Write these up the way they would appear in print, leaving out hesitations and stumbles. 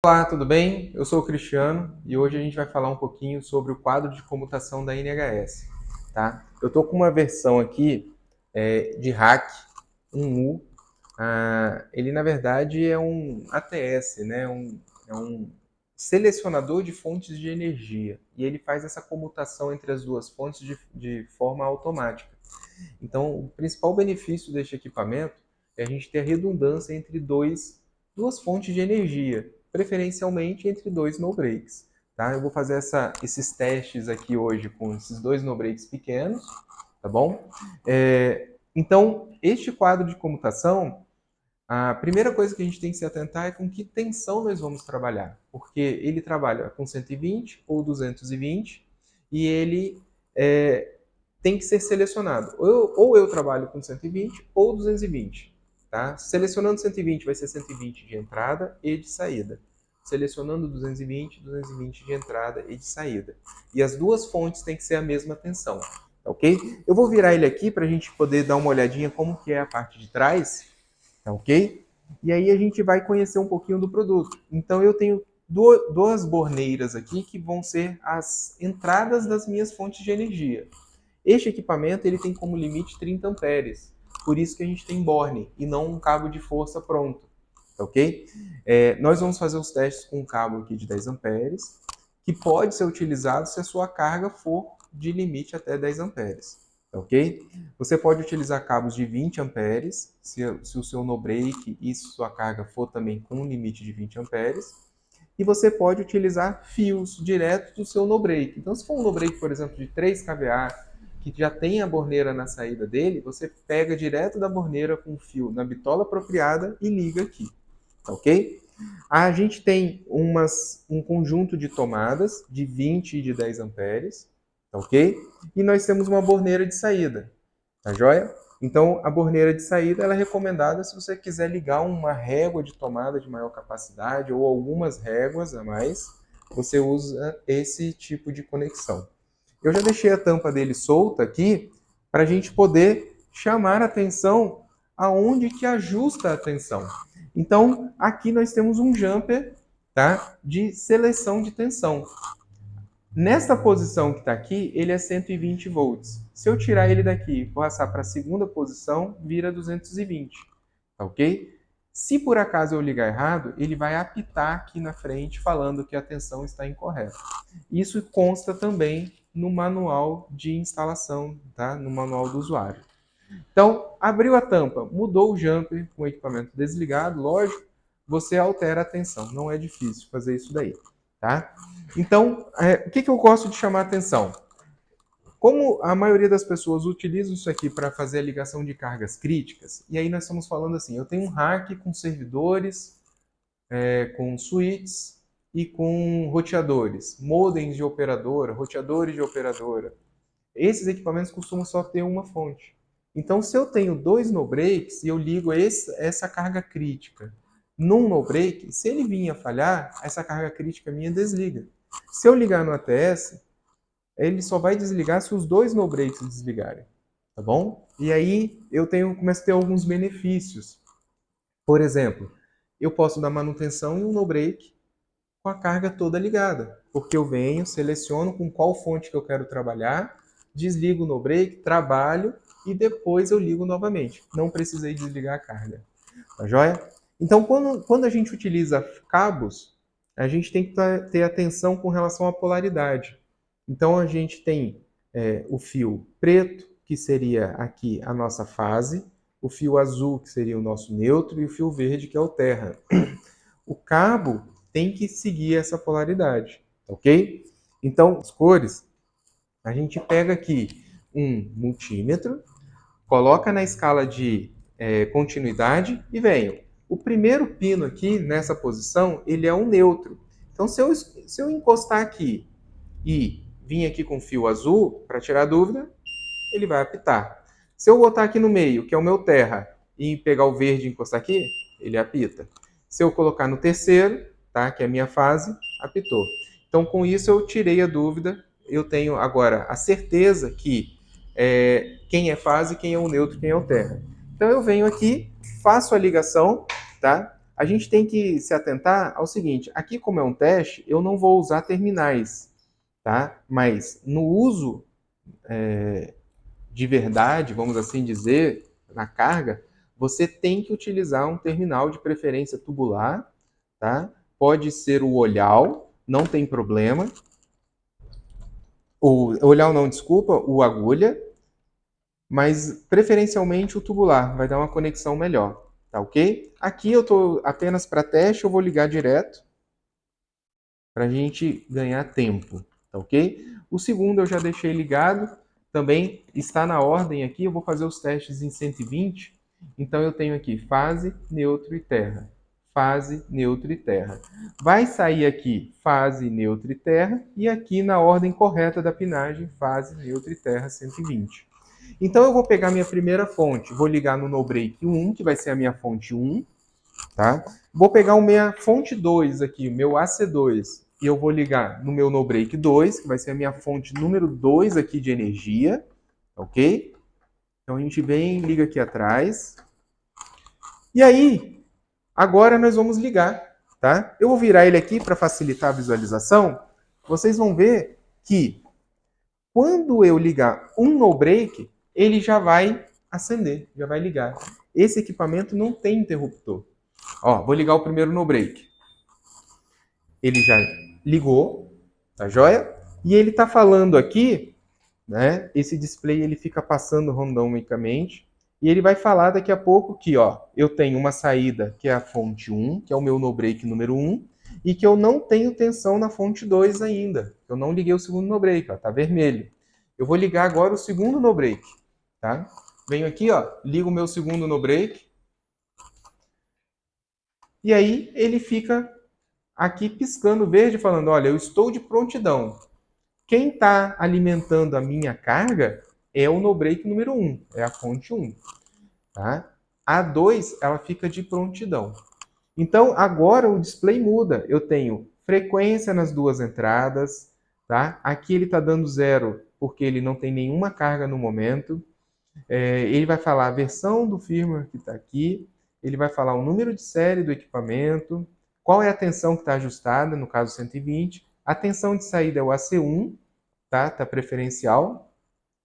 Olá, tudo bem? Eu sou o Cristiano e hoje a gente vai falar um pouquinho sobre o quadro de comutação da NHS, tá? Eu estou com uma versão aqui de hack, um U. Ele, na verdade, é um ATS, né? É um selecionador de fontes de energia e ele faz essa comutação entre as duas fontes de forma automática. Então, o principal benefício deste equipamento é a gente ter a redundância entre duas fontes de energia, preferencialmente entre dois no-breaks. Tá? Eu vou fazer esses testes aqui hoje com esses dois no-breaks pequenos, tá bom? Então, este quadro de comutação, a primeira coisa que a gente tem que se atentar é com que tensão nós vamos trabalhar, porque ele trabalha com 120 ou 220 e ele tem que ser selecionado. Ou eu trabalho com 120 ou 220. Tá? Selecionando 120 vai ser 120 de entrada e de saída. Selecionando 220, 220 de entrada e de saída. E as duas fontes têm que ser a mesma tensão. Tá ok? Eu vou virar ele aqui para a gente poder dar uma olhadinha como que é a parte de trás. Tá ok? E aí a gente vai conhecer um pouquinho do produto. Então eu tenho duas borneiras aqui que vão ser as entradas das minhas fontes de energia. Este equipamento ele tem como limite 30 amperes, por isso que a gente tem borne e não um cabo de força pronto, tá ok? Nós vamos fazer os testes com um cabo aqui de 10 amperes, que pode ser utilizado se a sua carga for de limite até 10 amperes, tá ok? Você pode utilizar cabos de 20 amperes, se o seu no-break e sua carga for também com um limite de 20 amperes, e você pode utilizar fios direto do seu no-break. Então, se for um no-break, por exemplo, de 3 kVA, que já tem a borneira na saída dele, você pega direto da borneira com o fio na bitola apropriada e liga aqui, tá ok? A gente tem um conjunto de tomadas de 20 e de 10 amperes, tá ok? E nós temos uma borneira de saída, tá joia? Então, a borneira de saída ela é recomendada se você quiser ligar uma régua de tomada de maior capacidade ou algumas réguas a mais, você usa esse tipo de conexão. Eu já deixei a tampa dele solta aqui para a gente poder chamar a atenção aonde que ajusta a tensão. Então, aqui nós temos um jumper, tá, de seleção de tensão. Nesta posição que está aqui, ele é 120 volts. Se eu tirar ele daqui e passar para a segunda posição, vira 220, tá ok? Se por acaso eu ligar errado, ele vai apitar aqui na frente falando que a tensão está incorreta. Isso consta também no manual de instalação, tá? No manual do usuário. Então, abriu a tampa, mudou o jumper com o equipamento desligado, lógico, você altera a tensão. Não é difícil fazer isso daí, tá? Então, o que eu gosto de chamar a atenção? Como a maioria das pessoas utiliza isso aqui para fazer a ligação de cargas críticas, e aí nós estamos falando assim, eu tenho um rack com servidores, com switches e com roteadores, modems de operadora, roteadores de operadora. Esses equipamentos costumam só ter uma fonte. Então, se eu tenho dois no-breaks e eu ligo essa carga crítica num no-break, se ele vir a falhar, essa carga crítica minha desliga. Se eu ligar no ATS, ele só vai desligar se os dois no-breaks desligarem, tá bom? E aí começo a ter alguns benefícios. Por exemplo, eu posso dar manutenção em um no-break com a carga toda ligada, porque eu venho, seleciono com qual fonte que eu quero trabalhar, desligo no break, trabalho e depois eu ligo novamente. Não precisei desligar a carga. Tá joia? Então, quando a gente utiliza cabos, a gente tem que ter atenção com relação à polaridade. Então, a gente tem o fio preto, que seria aqui a nossa fase, o fio azul, que seria o nosso neutro, e o fio verde, que é o terra. O cabo tem que seguir essa polaridade, ok? Então, as cores, a gente pega aqui um multímetro, coloca na escala de continuidade e venho. O primeiro pino aqui, nessa posição, ele é um neutro. Então, se eu encostar aqui e vir aqui com fio azul, para tirar dúvida, ele vai apitar. Se eu botar aqui no meio, que é o meu terra, e pegar o verde e encostar aqui, ele apita. Se eu colocar no terceiro, tá, que é a minha fase, apitou. Então, com isso, eu tirei a dúvida. Eu tenho agora a certeza que quem é fase, quem é o neutro, quem é o terra. Então, eu venho aqui, faço a ligação, tá? A gente tem que se atentar ao seguinte, aqui como é um teste, eu não vou usar terminais, tá? Mas no uso de verdade, vamos assim dizer, na carga, você tem que utilizar um terminal de preferência tubular, tá? Pode ser o olhal, não tem problema. O olhal não, desculpa, o agulha, mas preferencialmente o tubular, vai dar uma conexão melhor, tá ok? Aqui eu estou apenas para teste, eu vou ligar direto para a gente ganhar tempo, tá ok? O segundo eu já deixei ligado, também está na ordem aqui, eu vou fazer os testes em 120, então eu tenho aqui fase, neutro e terra. Fase, neutro e terra. Vai sair aqui fase, neutro e terra, e aqui na ordem correta da pinagem, fase, neutro e terra 120. Então eu vou pegar minha primeira fonte, vou ligar no no break 1, que vai ser a minha fonte 1, tá? Vou pegar a minha fonte 2 aqui, o meu AC2, e eu vou ligar no meu no break 2, que vai ser a minha fonte número 2 aqui de energia, ok? Então a gente vem, liga aqui atrás. E aí, agora nós vamos ligar, tá? Eu vou virar ele aqui para facilitar a visualização. Vocês vão ver que quando eu ligar um no break, ele já vai acender, já vai ligar. Esse equipamento não tem interruptor. Ó, vou ligar o primeiro no break. Ele já ligou, tá joia? E ele tá falando aqui, né? Esse display ele fica passando randomicamente e ele vai falar daqui a pouco que, ó, eu tenho uma saída que é a fonte 1, que é o meu no break número 1, e que eu não tenho tensão na fonte 2 ainda. Eu não liguei o segundo no break, ó, tá vermelho. Eu vou ligar agora o segundo no break, tá? Venho aqui, ó, ligo o meu segundo no break. E aí ele fica aqui piscando verde, falando: olha, eu estou de prontidão. Quem está alimentando a minha carga é o no break número 1, é a fonte 1. Tá? A 2 ela fica de prontidão. Então agora o display muda. Eu tenho frequência nas duas entradas. Tá? Aqui ele está dando 0 porque ele não tem nenhuma carga no momento. Ele vai falar a versão do firmware que está aqui. Ele vai falar o número de série do equipamento, qual é a tensão que está ajustada, no caso 120. A tensão de saída é o AC1, tá? Tá preferencial.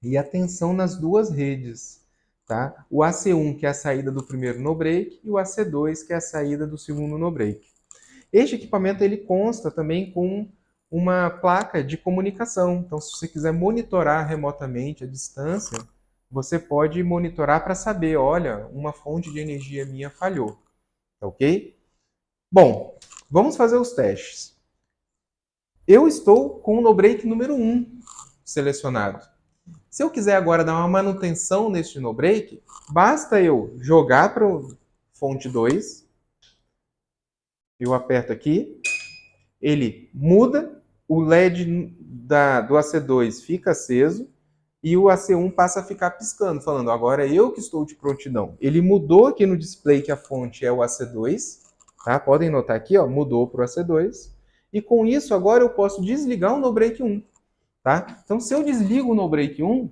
E a tensão nas duas redes, tá? O AC1, que é a saída do primeiro no break, e o AC2, que é a saída do segundo no break. Este equipamento ele consta também com uma placa de comunicação. Então, se você quiser monitorar remotamente a distância, você pode monitorar para saber, olha, uma fonte de energia minha falhou, tá ok? Bom, vamos fazer os testes. Eu estou com o no break número 1 selecionado. Se eu quiser agora dar uma manutenção neste no break, basta eu jogar para o fonte 2, eu aperto aqui, ele muda, o LED do AC2 fica aceso e o AC1 passa a ficar piscando, falando agora eu que estou de prontidão. Ele mudou aqui no display que a fonte é o AC2, tá? Podem notar aqui, ó, mudou para o AC2. E com isso agora eu posso desligar o no break 1. Tá? Então se eu desligo o no break 1,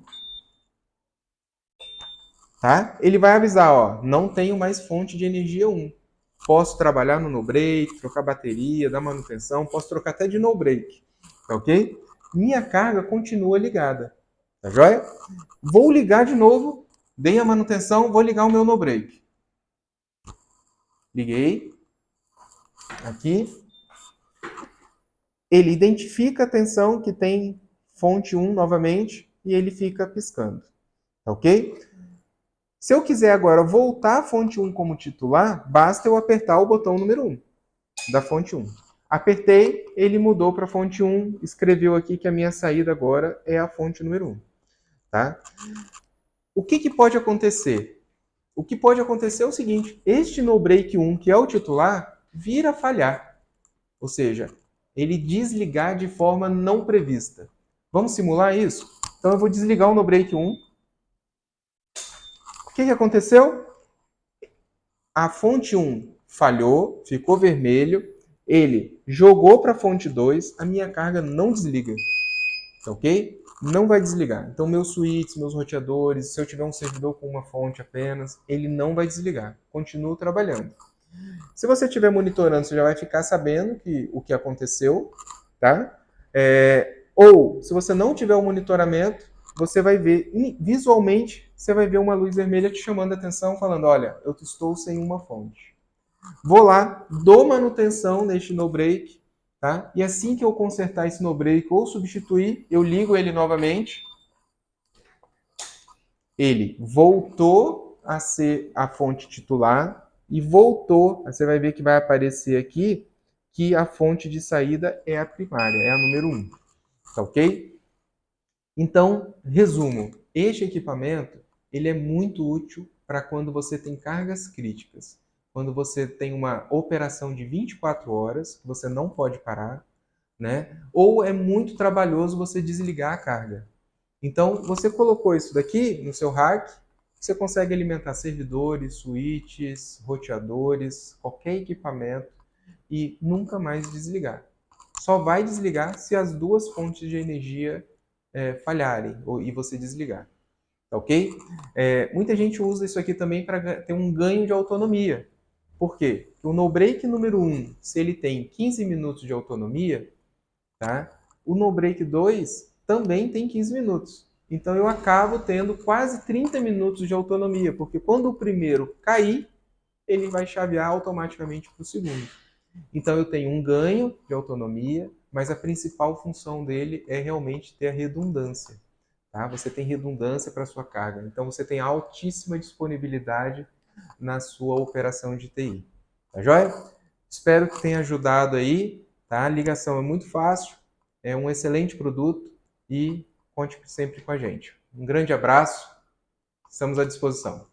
tá? Ele vai avisar, ó, não tenho mais fonte de energia 1. Posso trabalhar no break, trocar bateria, dar manutenção, posso trocar até de no break, tá ok? Minha carga continua ligada, tá joia? Vou ligar de novo, dei a manutenção, vou ligar o meu no break. Liguei, aqui. Ele identifica a tensão que tem fonte 1 novamente e ele fica piscando, tá ok? Se eu quiser agora voltar a fonte 1 como titular, basta eu apertar o botão número 1 da fonte 1. Apertei, ele mudou para a fonte 1, escreveu aqui que a minha saída agora é a fonte número 1. Tá? O que pode acontecer? O que pode acontecer é o seguinte, este no break 1, que é o titular, vira a falhar. Ou seja, ele desligar de forma não prevista. Vamos simular isso? Então eu vou desligar o no break 1. O que aconteceu? A fonte 1 falhou, ficou vermelho, ele jogou para a fonte 2, a minha carga não desliga, ok? Não vai desligar. Então, meus switches, meus roteadores, se eu tiver um servidor com uma fonte apenas, ele não vai desligar. Continua trabalhando. Se você estiver monitorando, você já vai ficar sabendo o que aconteceu, tá? Ou, se você não tiver o monitoramento, você vai ver, visualmente, você vai ver uma luz vermelha te chamando a atenção, falando, olha, eu estou sem uma fonte. Vou lá, dou manutenção neste no break, tá? E assim que eu consertar esse no break ou substituir, eu ligo ele novamente. Ele voltou a ser a fonte titular e voltou, você vai ver que vai aparecer aqui que a fonte de saída é a primária, é a número 1, tá ok? Então, resumo, este equipamento ele é muito útil para quando você tem cargas críticas, quando você tem uma operação de 24 horas, que você não pode parar, né? Ou é muito trabalhoso você desligar a carga. Então, você colocou isso daqui no seu rack, você consegue alimentar servidores, switches, roteadores, qualquer equipamento e nunca mais desligar. Só vai desligar se as duas fontes de energia falharem e você desligar. Tá ok? Muita gente usa isso aqui também para ter um ganho de autonomia. Por quê? O no-break número 1, se ele tem 15 minutos de autonomia, tá? O no-break 2 também tem 15 minutos. Então eu acabo tendo quase 30 minutos de autonomia, porque quando o primeiro cair, ele vai chavear automaticamente para o segundo. Então eu tenho um ganho de autonomia, mas a principal função dele é realmente ter a redundância. Tá? Você tem redundância para a sua carga. Então você tem altíssima disponibilidade na sua operação de TI. Tá joia? Espero que tenha ajudado aí. Tá? A ligação é muito fácil, é um excelente produto e conte sempre com a gente. Um grande abraço, estamos à disposição.